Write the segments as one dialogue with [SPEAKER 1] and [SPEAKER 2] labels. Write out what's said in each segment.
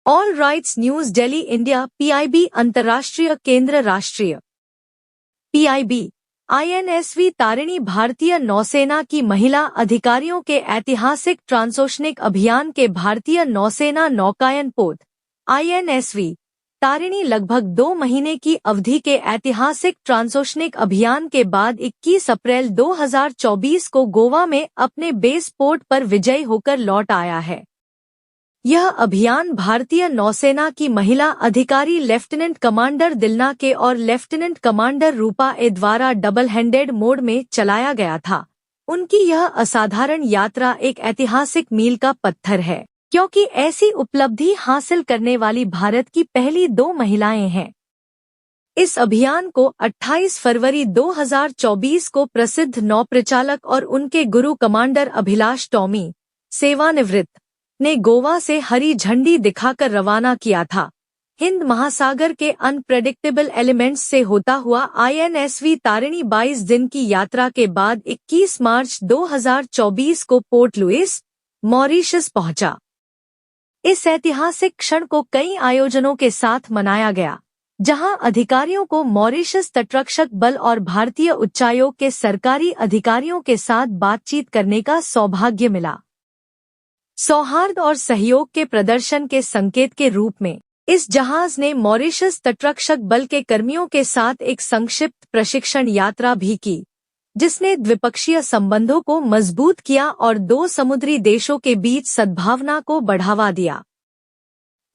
[SPEAKER 1] All rights news Delhi India PIB अंतर्राष्ट्रीय केंद्र राष्ट्रीय पीआईबी आईएनएसवी तारिणी भारतीय नौसेना की महिला अधिकारियों के ऐतिहासिक ट्रांसोशनिक अभियान के भारतीय नौसेना नौकायन पोत आईएनएसवी तारिणी लगभग 2 महीने की अवधि के ऐतिहासिक ट्रांसोशनिक अभियान के बाद 21 अप्रैल 2024 को गोवा में अपने बेस पोर्ट पर विजयी होकर लौट आया है। यह अभियान भारतीय नौसेना की महिला अधिकारी लेफ्टिनेंट कमांडर दिलना के और लेफ्टिनेंट कमांडर रूपा ए द्वारा डबल हैंडेड मोड में चलाया गया था। उनकी यह असाधारण यात्रा एक ऐतिहासिक मील का पत्थर है, क्योंकि ऐसी उपलब्धि हासिल करने वाली भारत की पहली 2 महिलाएं हैं। इस अभियान को 28 फरवरी 2024 को प्रसिद्ध नौप्रचालक और उनके गुरु कमांडर अभिलाष टॉमी, सेवानिवृत्त, ने गोवा से हरी झंडी दिखाकर रवाना किया था। हिंद महासागर के अनप्रेडिक्टेबल एलिमेंट्स से होता हुआ आईएनएसवी तारिणी 22 दिन की यात्रा के बाद 21 मार्च 2024 को पोर्ट लुइस, मॉरिशस पहुंचा। इस ऐतिहासिक क्षण को कई आयोजनों के साथ मनाया गया, जहां अधिकारियों को मॉरिशस तटरक्षक बल और भारतीय उच्चायोग के सरकारी अधिकारियों के साथ बातचीत करने का सौभाग्य मिला। सौहार्द और सहयोग के प्रदर्शन के संकेत के रूप में इस जहाज ने मॉरिशस तटरक्षक बल के कर्मियों के साथ एक संक्षिप्त प्रशिक्षण यात्रा भी की, जिसने द्विपक्षीय संबंधों को मजबूत किया और 2 समुद्री देशों के बीच सद्भावना को बढ़ावा दिया।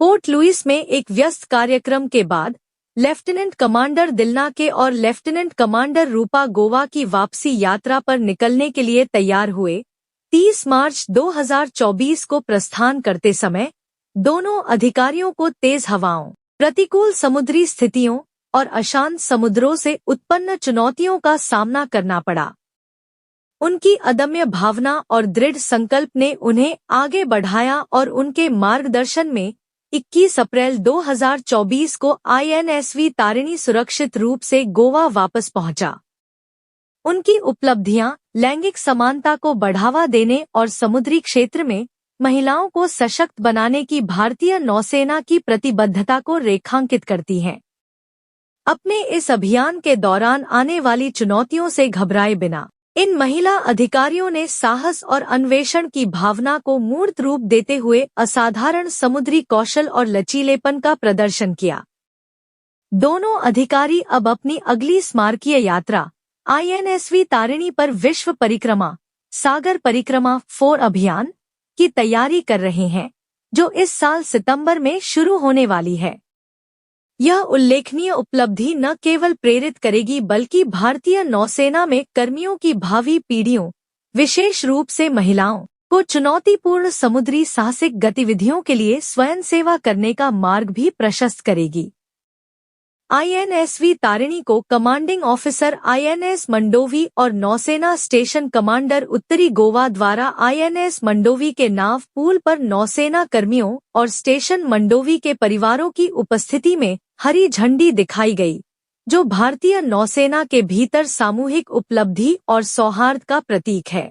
[SPEAKER 1] पोर्ट लुइस में एक व्यस्त कार्यक्रम के बाद लेफ्टिनेंट कमांडर दिलना के और लेफ्टिनेंट कमांडर रूपा गोवा की वापसी यात्रा पर निकलने के लिए तैयार हुए। 30 मार्च 2024 को प्रस्थान करते समय दोनों अधिकारियों को तेज हवाओं, प्रतिकूल समुद्री स्थितियों और अशांत समुद्रों से उत्पन्न चुनौतियों का सामना करना पड़ा। उनकी अदम्य भावना और दृढ़ संकल्प ने उन्हें आगे बढ़ाया और उनके मार्गदर्शन में 21 अप्रैल 2024 को आईएनएसवी तारिणी सुरक्षित रूप से गोवा वापस पहुंचा। उनकी उपलब्धियां लैंगिक समानता को बढ़ावा देने और समुद्री क्षेत्र में महिलाओं को सशक्त बनाने की भारतीय नौसेना की प्रतिबद्धता को रेखांकित करती हैं। अपने इस अभियान के दौरान आने वाली चुनौतियों से घबराए बिना इन महिला अधिकारियों ने साहस और अन्वेषण की भावना को मूर्त रूप देते हुए असाधारण समुद्री कौशल और लचीलेपन का प्रदर्शन किया। दोनों अधिकारी अब अपनी अगली स्मारकीय यात्रा आईएनएसवी तारिणी पर विश्व परिक्रमा, सागर परिक्रमा 4 अभियान की तैयारी कर रहे हैं, जो इस साल सितंबर में शुरू होने वाली है। यह उल्लेखनीय उपलब्धि न केवल प्रेरित करेगी बल्कि भारतीय नौसेना में कर्मियों की भावी पीढ़ियों, विशेष रूप से महिलाओं, को चुनौतीपूर्ण समुद्री साहसिक गतिविधियों के लिए स्वयं सेवा करने का मार्ग भी प्रशस्त करेगी। आईएनएसवी तारिणी को कमांडिंग ऑफिसर आईएनएस मंडोवी और नौसेना स्टेशन कमांडर उत्तरी गोवा द्वारा आईएनएस मंडोवी के नाव पूल पर नौसेना कर्मियों और स्टेशन मंडोवी के परिवारों की उपस्थिति में हरी झंडी दिखाई गई, जो भारतीय नौसेना के भीतर सामूहिक उपलब्धि और सौहार्द का प्रतीक है।